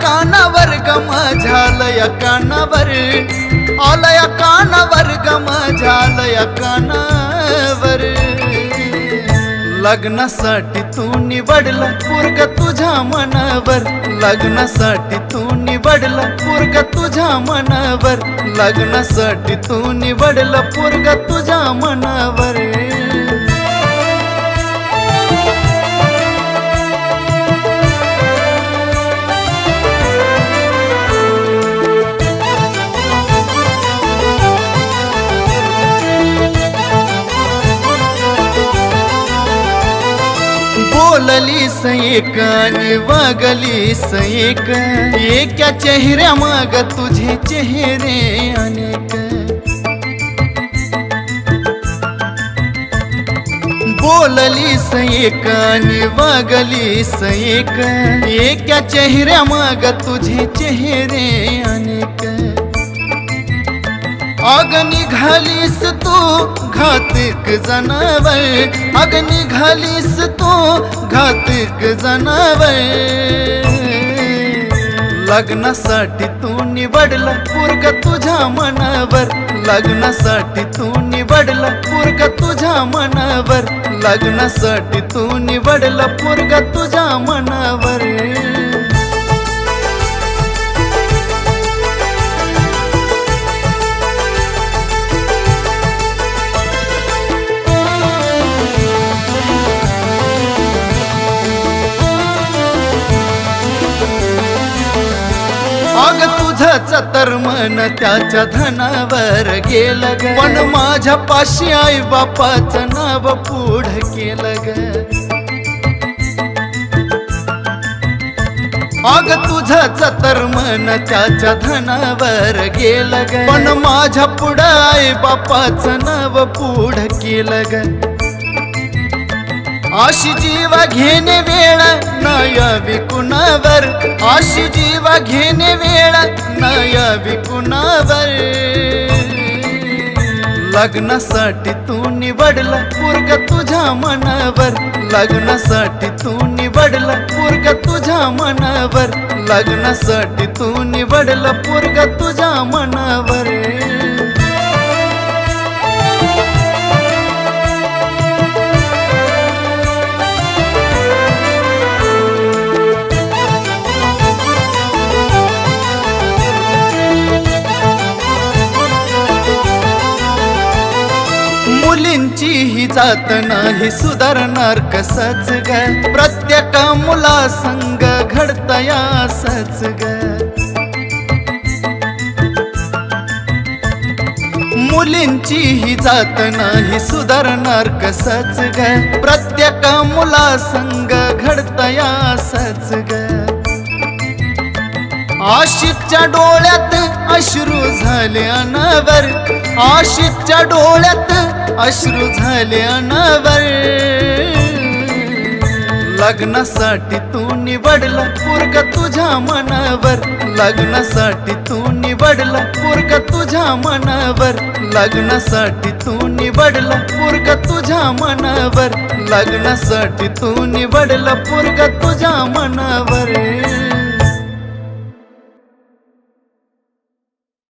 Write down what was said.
कानावर गम झालया कानावर, आलया कानावर गम झालया कानावर। लग्नासाठी तू निवडला पोरगा तुझ्या मनावर, लग्नासाठी तू निवडला पोरगा तुझ्या मनावर, लग्नासाठी तू निवडला पोरगा तुझ्या मनावर। बोललीस एक आणि वागलीस एक, एका चेहऱ्या माग तुझे चेहरे अनेक। बोललीस एक आणि वागलीस एक, एका चेहऱ्या माग तुझे चेहरे अनेक। आग निघालीस तू घातक जनावर, आग निघालीस तू घातक जनावर। लग्नासाठी तू निवडला पोरगा तुझ्या मनावर, लग्नासाठी तू निवडला पोरगा तुझ्या मनावर, लग्नासाठी तू निवडला पोरगा तुझ्या मनावर। अग तुझंच तर मन त्याच्या धनावर गेलं ग, पण माझ्या पाशी आई बापाचं नाव पुढं केलं ग। अग तुझंच तर मन त्याच्या धनावर गेलं ग, पण माझ्या पुढं आई बापाचं नाव पुढं केलं ग। आशी जीवा घेणे वेळ न यावी कुणावर, आशी जीवा घेणे वेळ न यावी कुणावर। लग्नासाठी तू निवडला पोरगा तुझ्या मनावर, लग्नासाठी तू निवडला पोरगा तुझ्या मनावर, लग्नासाठी तू निवडला पोरगा तुझ्या मनावर। मुलींची ही जात नाही सुधारणार कसच ग, प्रत्येक मुला संग घडतया असच ग। मुलींची ही जात नाही सुधारणार कसच ग, प्रत्येक मुला संग घडतया असच ग। आशिकच्या डोळ्यात अश्रू झाले अनावर, आशिकच्या डोळ्यात अश्रू झाले अनावर। लग्नासाठी तू निवडला पोरगा तुझ्या मनावर, लग्नासाठी तू निवडला पोरगा तुझ्या मनावर, लग्नासाठी तू निवडला पोरगा तुझ्या मनावर, लग्नासाठी तू निवडला पोरगा तुझ्या मनावर।